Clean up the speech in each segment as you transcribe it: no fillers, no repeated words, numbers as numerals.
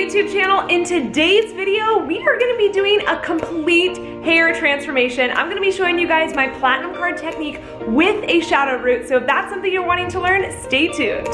YouTube channel. In today's video, we are gonna be doing a complete hair transformation. I'm gonna be showing you guys my platinum card technique with a shadow root. So if that's something you're wanting to learn, stay tuned.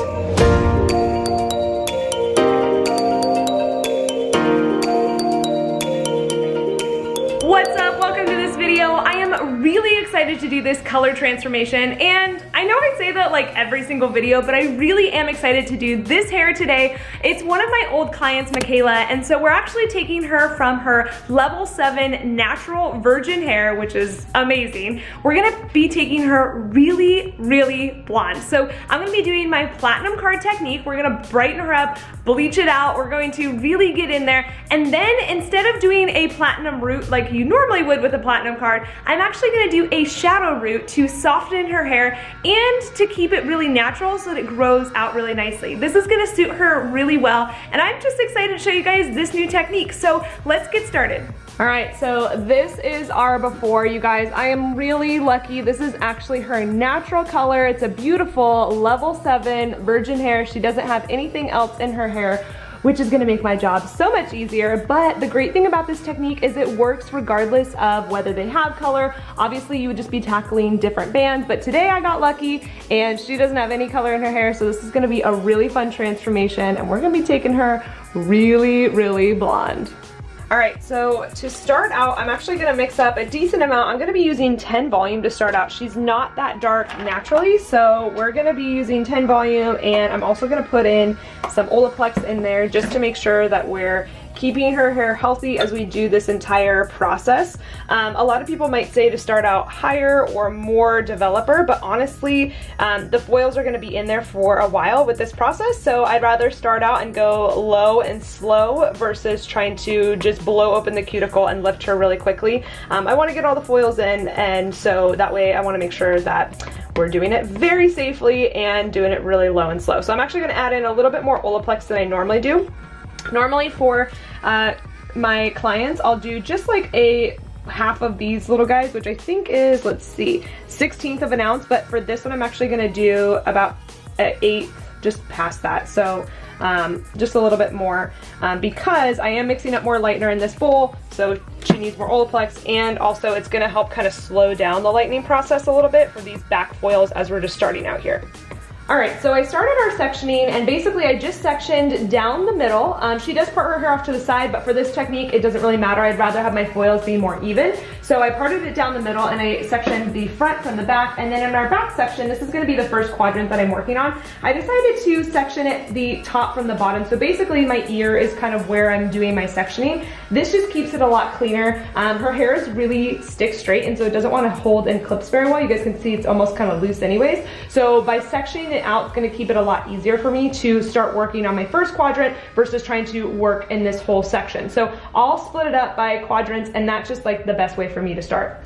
What's up? Welcome to this video. I am really excited to do this color transformation, and I know I say that like every single video, but I really am excited to do this hair today. It's one of my old clients, Michaela, and so we're actually taking her from her level 7 natural virgin hair, which is amazing. We're gonna be taking her really blonde. So I'm gonna be doing my platinum card technique. We're gonna brighten her up, bleach it out. We're going to really get in there, and then instead of doing a platinum root like you normally would with a platinum card, I'm actually gonna do a shadow root to soften her hair and to keep it really natural so that it grows out really nicely. This is gonna suit her really well, and I'm just excited to show you guys this new technique. So let's get started. All right, so this is our before, you guys. I am really lucky. This is actually her natural color. It's a beautiful level 7 virgin hair. She doesn't have anything else in her hair, which is gonna make my job so much easier. But the great thing about this technique is it works regardless of whether they have color. Obviously, you would just be tackling different bands, but today I got lucky and she doesn't have any color in her hair, so this is gonna be a really fun transformation, and we're gonna be taking her really blonde. All right, so to start out, I'm actually gonna mix up a decent amount. I'm gonna be using 10 volume to start out. She's not that dark naturally, so we're gonna be using 10 volume, and I'm also gonna put in some Olaplex in there just to make sure that we're keeping her hair healthy as we do this entire process. A lot of people might say to start out higher or more developer, but honestly, the foils are gonna be in there for a while with this process, so I'd rather start out and go low and slow versus trying to just blow open the cuticle and lift her really quickly. I wanna get all the foils in, and so that way I wanna make sure that we're doing it very safely and doing it really low and slow. So I'm actually gonna add in a little bit more Olaplex than I normally do. Normally for my clients, I'll do just like a half of these little guys, which I think is, let's see, 1/16 of an ounce, but for this one I'm actually gonna do about an 1/8, just past that. So just a little bit more because I am mixing up more lightener in this bowl, so she needs more Olaplex, and also it's gonna help kind of slow down the lightening process a little bit for these back foils as we're just starting out here. All right, so I started our sectioning, and basically I just sectioned down the middle. She does part her hair off to the side, but for this technique, it doesn't really matter. I'd rather have my foils be more even. So I parted it down the middle, and I sectioned the front from the back, and then in our back section, this is gonna be the first quadrant that I'm working on. I decided to section it the top from the bottom. So basically my ear is kind of where I'm doing my sectioning. This just keeps it a lot cleaner. Her hair is really stick straight, and so it doesn't wanna hold in clips very well. You guys can see it's almost kind of loose anyways. So by sectioning it out, it's gonna keep it a lot easier for me to start working on my first quadrant versus trying to work in this whole section. So I'll split it up by quadrants, and that's just like the best way for me to start.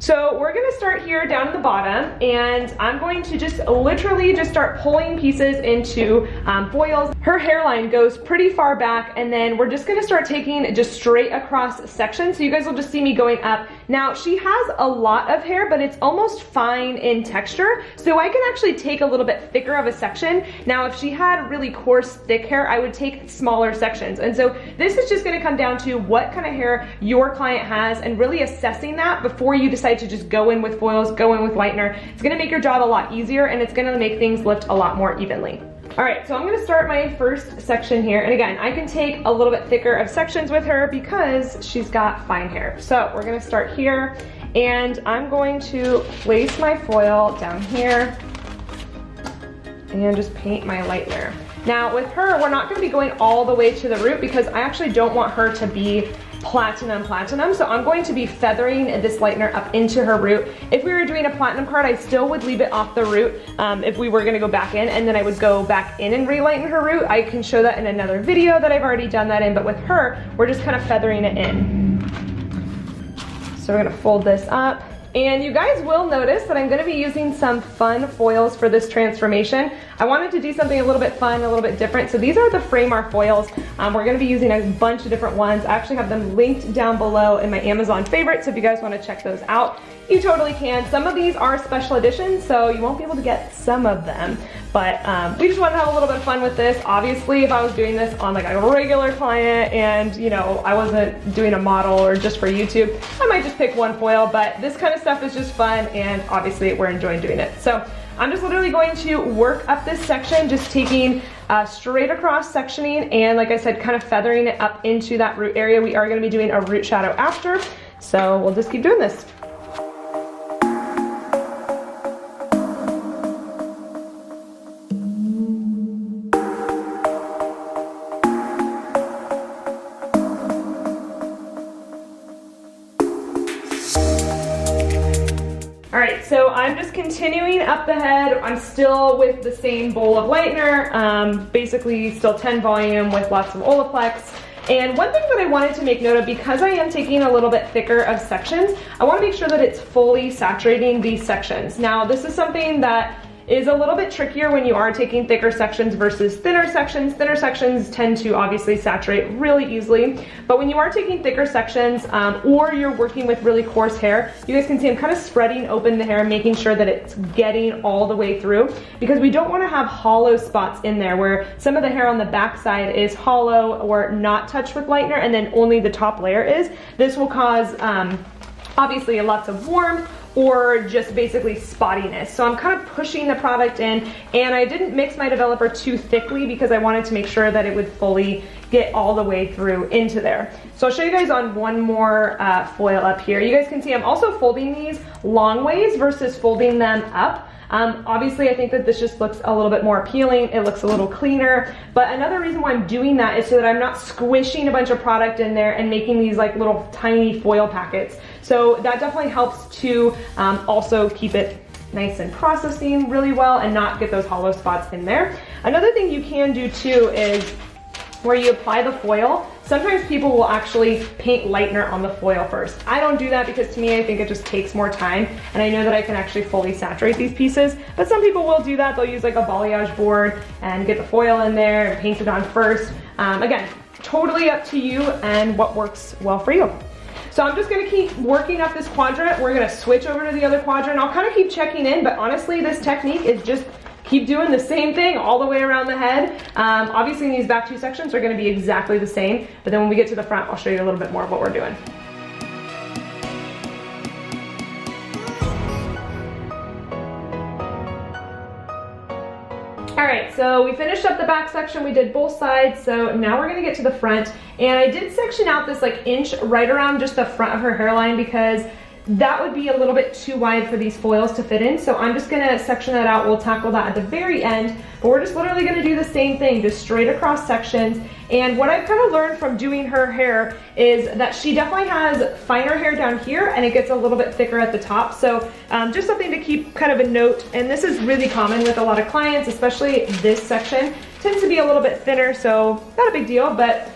So we're gonna start here down at the bottom, and I'm going to just literally just start pulling pieces into foils. Her hairline goes pretty far back, and then we're just gonna start taking just straight across sections. So you guys will just see me going up. Now she has a lot of hair, but it's almost fine in texture, so I can actually take a little bit thicker of a section. Now if she had really coarse, thick hair, I would take smaller sections. And so this is just gonna come down to what kind of hair your client has and really assessing that before you decide to just go in with foils, go in with lightener. It's gonna make your job a lot easier, and it's gonna make things lift a lot more evenly. All right, so I'm gonna start my first section here. And again, I can take a little bit thicker of sections with her because she's got fine hair. So we're gonna start here, and I'm going to place my foil down here and just paint my lightener. Now with her, we're not gonna be going all the way to the root because I actually don't want her to be platinum, so I'm going to be feathering this lightener up into her root. If we were doing a platinum card, I still would leave it off the root if we were gonna go back in, and then I would go back in and relighten her root. I can show that in another video that I've already done that in, but with her, we're just kind of feathering it in. So we're gonna fold this up. And you guys will notice that I'm gonna be using some fun foils for this transformation. I wanted to do something a little bit fun, a little bit different. So these are the Framar foils. We're gonna be using a bunch of different ones. I actually have them linked down below in my Amazon favorites, so if you guys wanna check those out, you totally can. Some of these are special editions, so you won't be able to get some of them. But we just wanted to have a little bit of fun with this. Obviously, if I was doing this on like a regular client and you know, I wasn't doing a model or just for YouTube, I might just pick one foil, but this kind of stuff is just fun and obviously we're enjoying doing it. So I'm just literally going to work up this section, just taking straight across sectioning and like I said, kind of feathering it up into that root area. We are gonna be doing a root shadow after, so we'll just keep doing this. Alright, so I'm just continuing up the head. I'm still with the same bowl of lightener, basically still 10 volume with lots of Olaplex. And one thing that I wanted to make note of, because I am taking a little bit thicker of sections, I want to make sure that it's fully saturating these sections. Now, this is something that is a little bit trickier when you are taking thicker sections versus thinner sections. Thinner sections tend to obviously saturate really easily, but when you are taking thicker sections or you're working with really coarse hair, you guys can see I'm kind of spreading open the hair, making sure that it's getting all the way through, because we don't want to have hollow spots in there where some of the hair on the back side is hollow or not touched with lightener and then only the top layer is. This will cause obviously lots of warmth or just basically spottiness. So I'm kind of pushing the product in, and I didn't mix my developer too thickly because I wanted to make sure that it would fully get all the way through into there. So I'll show you guys on one more foil up here. You guys can see I'm also folding these long ways versus folding them up. Obviously I think that this just looks a little bit more appealing. It looks a little cleaner, but another reason why I'm doing that is so that I'm not squishing a bunch of product in there and making these like little tiny foil packets. So that definitely helps to also keep it nice and processing really well and not get those hollow spots in there. Another thing you can do too is where you apply the foil, sometimes people will actually paint lightener on the foil first. I don't do that because to me, I think it just takes more time, and I know that I can actually fully saturate these pieces, but some people will do that. They'll use like a balayage board and get the foil in there and paint it on first. Again, totally up to you and what works well for you. So I'm just gonna keep working up this quadrant. We're gonna switch over to the other quadrant. I'll kind of keep checking in, but honestly, this technique is just keep doing the same thing all the way around the head. Obviously these back two sections are gonna be exactly the same, but then when we get to the front, I'll show you a little bit more of what we're doing. Alright, so we finished up the back section, we did both sides, so now we're gonna get to the front. And I did section out this like inch right around just the front of her hairline because that would be a little bit too wide for these foils to fit in. So I'm just gonna section that out. We'll tackle that at the very end, but we're just literally gonna do the same thing, just straight across sections. And what I've kind of learned from doing her hair is that she definitely has finer hair down here and it gets a little bit thicker at the top. So just something to keep kind of a note. And this is really common with a lot of clients, especially this section tends to be a little bit thinner, so not a big deal, but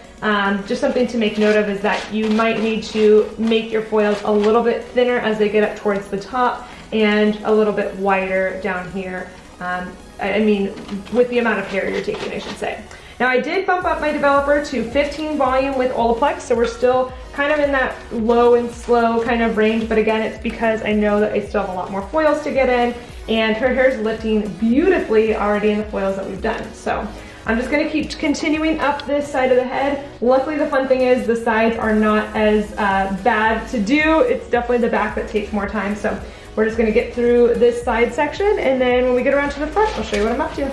just something to make note of is that you might need to make your foils a little bit thinner as they get up towards the top and a little bit wider down here. I mean, with the amount of hair you're taking, I should say. Now I did bump up my developer to 15 volume with Olaplex, so we're still kind of in that low and slow kind of range, but again, it's because I know that I still have a lot more foils to get in, and her hair is lifting beautifully already in the foils that we've done. So I'm just gonna keep continuing up this side of the head. Luckily, the fun thing is the sides are not as bad to do. It's definitely the back that takes more time. So we're just gonna get through this side section, and then when we get around to the front, I'll show you what I'm up to.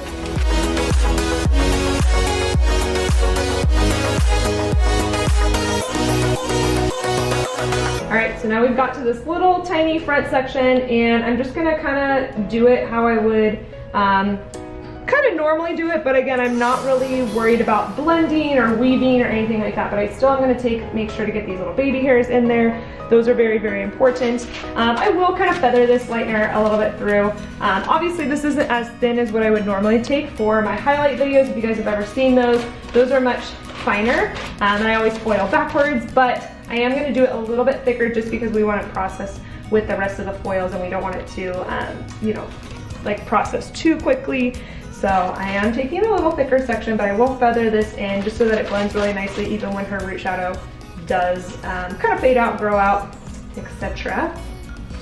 All right, so now we've got to this little tiny front section, and I'm just gonna kind of do it how I would kind of normally do it, but again, I'm not really worried about blending or weaving or anything like that, but I still am going to make sure to get these little baby hairs in there. Those are very, very important. I will kind of feather this lightener a little bit through. Obviously, this isn't as thin as what I would normally take for my highlight videos. If you guys have ever seen those are much finer, and I always foil backwards, but I am going to do it a little bit thicker just because we want to process with the rest of the foils and we don't want it to, you know, like process too quickly. So I am taking a little thicker section, but I will feather this in just so that it blends really nicely even when her root shadow does kind of fade out, grow out, etc.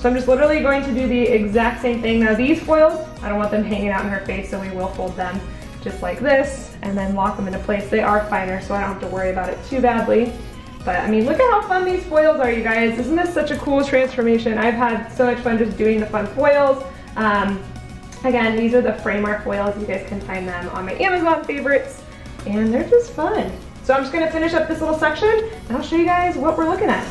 So I'm just literally going to do the exact same thing. Now these foils, I don't want them hanging out in her face, so we will fold them just like this and then lock them into place. They are finer, so I don't have to worry about it too badly. But I mean, look at how fun these foils are, you guys. Isn't this such a cool transformation? I've had so much fun just doing the fun foils. Again, these are the frame art foils. You guys can find them on my Amazon favorites, and they're just fun. So I'm just gonna finish up this little section, and I'll show you guys what we're looking at.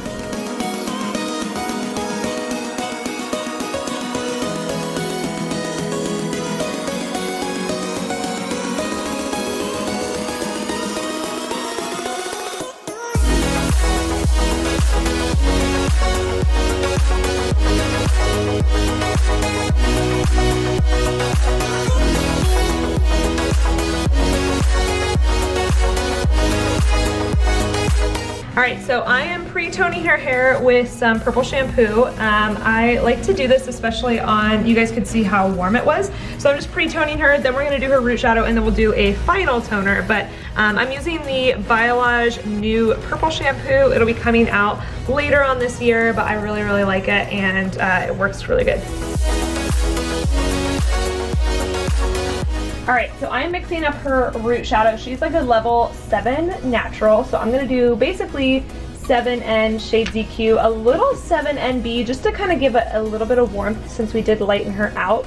Alright, so I am pre-toning her hair with some purple shampoo. I like to do this especially on, you guys could see how warm it was. So I'm just pre-toning her, then we're going to do her root shadow, and then we'll do a final toner. But I'm using the Biolage new purple shampoo. It'll be coming out later on this year, but I really, really like it, and it works really good. Alright, so I'm mixing up her root shadow. She's like a level 7 natural, so I'm going to do basically 7N Shade DQ, a little 7NB, just to kind of give it a little bit of warmth since we did lighten her out.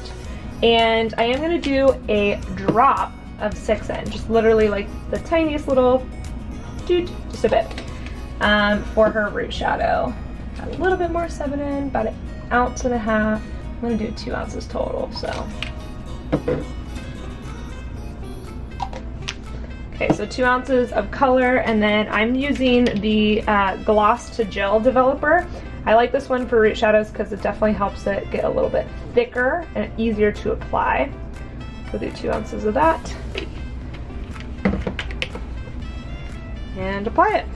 And I am going to do a drop of 6N, just literally like the tiniest little, just a bit, for her root shadow. A little bit more 7N, about 1.5 ounces. I'm going to do 2 ounces total, so. Okay, so 2 ounces of color, and then I'm using the Gloss to Gel Developer. I like this one for root shadows because it definitely helps it get a little bit thicker and easier to apply. So do 2 ounces of that. And apply it.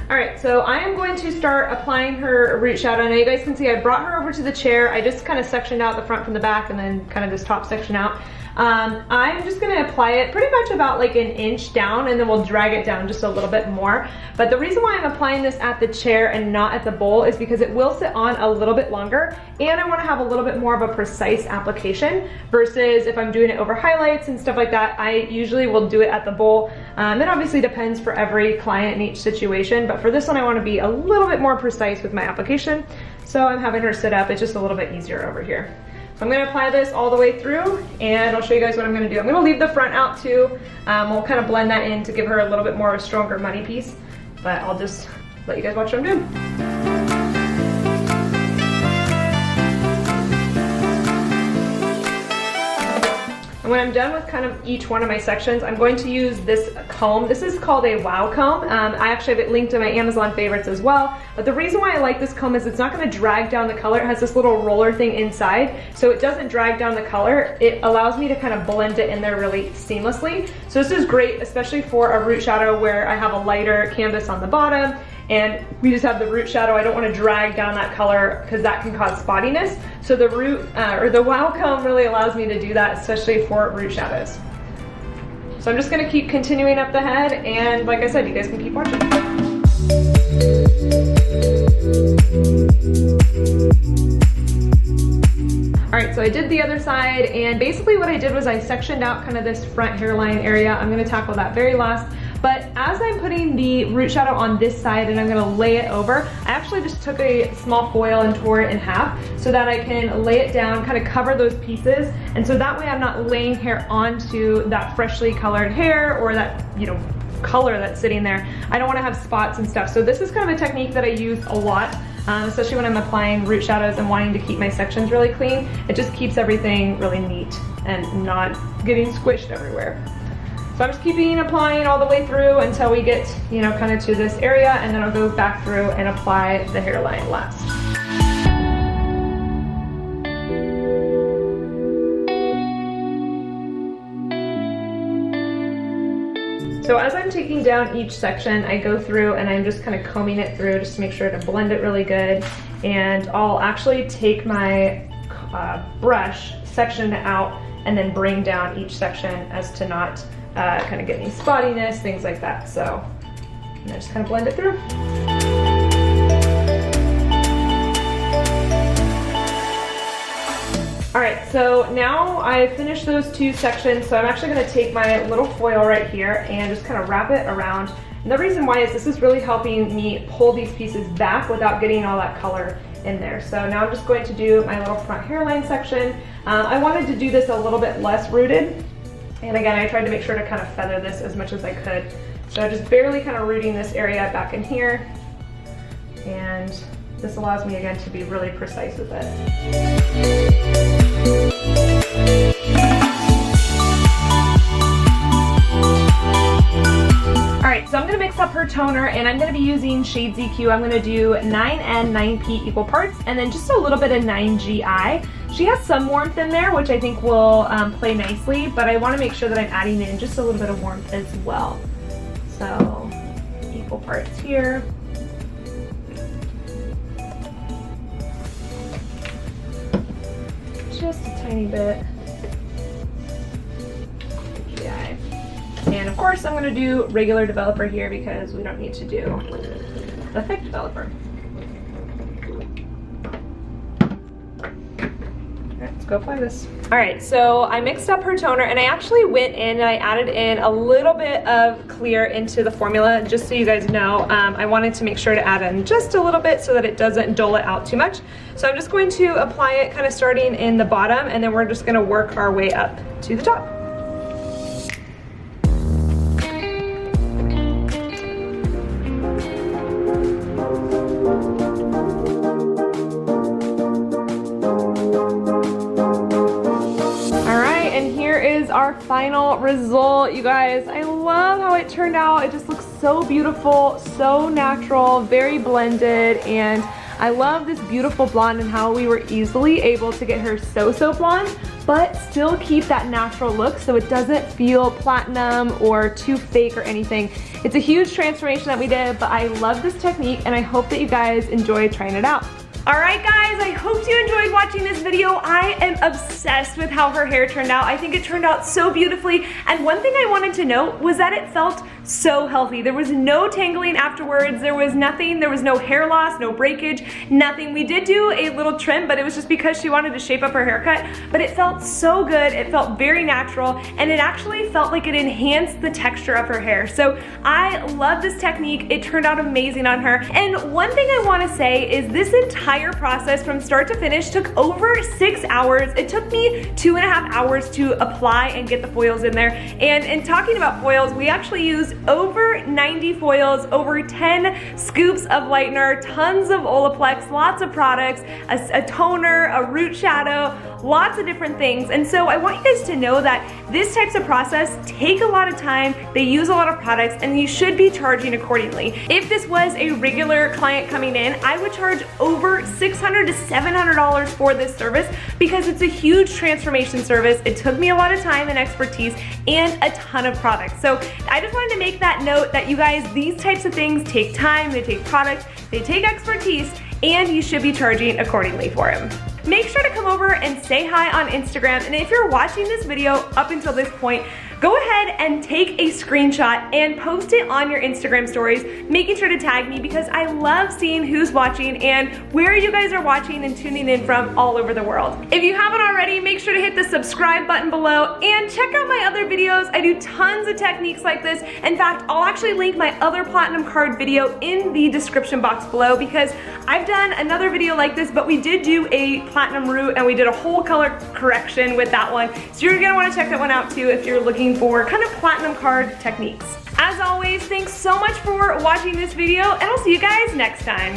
Alright, so I am going to start applying her root shadow. Now you guys can see I brought her over to the chair. I just kind of sectioned out the front from the back and then kind of this top section out. I'm just going to apply it pretty much about like 1 inch down, and then we'll drag it down just a little bit more. But the reason why I'm applying this at the chair and not at the bowl is because it will sit on a little bit longer, and I want to have a little bit more of a precise application versus if I'm doing it over highlights and stuff like that. I usually will do it at the bowl. It obviously depends for every client in each situation, but for this one I want to be a little bit more precise with my application. So I'm having her sit up. It's just a little bit easier over here. So I'm going to apply this all the way through, and I'll show you guys what I'm going to do. I'm going to leave the front out too. We'll kind of blend that in to give her a little bit more of a stronger money piece, but I'll just let you guys watch what I'm doing. And when I'm done with kind of each one of my sections, I'm going to use this comb. This is called a Wow comb. I actually have it linked in my Amazon favorites as well. But the reason why I like this comb is it's not going to drag down the color. It has this little roller thing inside, so it doesn't drag down the color. It allows me to kind of blend it in there really seamlessly. So this is great, especially for a root shadow where I have a lighter canvas on the bottom and we just have the root shadow. I don't want to drag down that color because that can cause spottiness. So the the Wow comb really allows me to do that, especially for root shadows. So I'm just going to keep continuing up the head, and like I said, you guys can keep watching. Alright, so I did the other side, and basically what I did was I sectioned out kind of this front hairline area. I'm going to tackle that very last. But as I'm putting the root shadow on this side and I'm going to lay it over, I actually just took a small foil and tore it in half so that I can lay it down, kind of cover those pieces, and so that way I'm not laying hair onto that freshly colored hair or that, you know, color that's sitting there. I don't want to have spots and stuff. So this is kind of a technique that I use a lot, especially when I'm applying root shadows and wanting to keep my sections really clean. It just keeps everything really neat and not getting squished everywhere. So I'm just keeping applying all the way through until we get, you know, kind of to this area, and then I'll go back through and apply the hairline last. So as I'm taking down each section, I go through and I'm just kind of combing it through just to make sure to blend it really good. And I'll actually take my brush, section it out, and then bring down each section as to not kind of get any spottiness, things like that. So And then just kind of blend it through. All right, so now I've finished those two sections, so I'm actually gonna take my little foil right here and just kind of wrap it around. And the reason why is this is really helping me pull these pieces back without getting all that color in there. So now I'm just going to do my little front hairline section. I wanted to do this a little bit less rooted. And again, I tried to make sure to kind of feather this as much as I could. So just barely kind of rooting this area back in here. And this allows me again to be really precise with it. Alright, so I'm going to mix up her toner and I'm going to be using Shade ZQ. I'm going to do 9N, 9P equal parts and then just a little bit of 9GI. She has some warmth in there, which I think will play nicely, but I want to make sure that I'm adding in just a little bit of warmth as well. So, equal parts here. Just a tiny bit. GI. And of course I'm going to do regular developer here because we don't need to do the thick developer. Alright, let's go apply this. Alright, so I mixed up her toner and I actually went in and I added in a little bit of clear into the formula just so you guys know. I wanted to make sure to add in just a little bit so that it doesn't dull it out too much. So I'm just going to apply it kind of starting in the bottom and then we're just going to work our way up to the top. Our final result, you guys. I love how it turned out. It just looks so beautiful, so natural, very blended, and I love this beautiful blonde and how we were easily able to get her so blonde, but still keep that natural look so it doesn't feel platinum or too fake or anything. It's a huge transformation that we did, but I love this technique and I hope that you guys enjoy trying it out. Alright guys, I hope you enjoyed watching this video. I am obsessed with how her hair turned out. I think it turned out so beautifully, and one thing I wanted to note was that it felt so healthy. There was no tangling afterwards, there was nothing, there was no hair loss, no breakage, nothing. We did do a little trim, but it was just because she wanted to shape up her haircut, but it felt so good, it felt very natural, and it actually felt like it enhanced the texture of her hair. So I love this technique, it turned out amazing on her. And one thing I want to say is this entire process from start to finish took over 6 hours. It took me 2.5 hours to apply and get the foils in there. And in talking about foils, we actually used over 90 foils, over 10 scoops of lightener, tons of Olaplex, lots of products, a toner, a root shadow, lots of different things. And so I want you guys to know that this types of process take a lot of time, they use a lot of products, and you should be charging accordingly. If this was a regular client coming in, I would charge over $600 to $700 for this service because it's a huge transformation service. It took me a lot of time and expertise and a ton of products. So I just wanted to make that note that you guys, these types of things take time, they take products, they take expertise, and you should be charging accordingly for them. Make sure to come over and say hi on Instagram, and if you're watching this video up until this point, go ahead and take a screenshot and post it on your Instagram stories, making sure to tag me because I love seeing who's watching and where you guys are watching and tuning in from all over the world. If you haven't already, make sure to hit the subscribe button below and check out my other videos. I do tons of techniques like this. In fact, I'll actually link my other platinum card video in the description box below because I've done another video like this, but we did do a platinum root and we did a whole color correction with that one. So you're gonna wanna check that one out too if you're looking for kind of platinum card techniques. As always, thanks so much for watching this video, and I'll see you guys next time.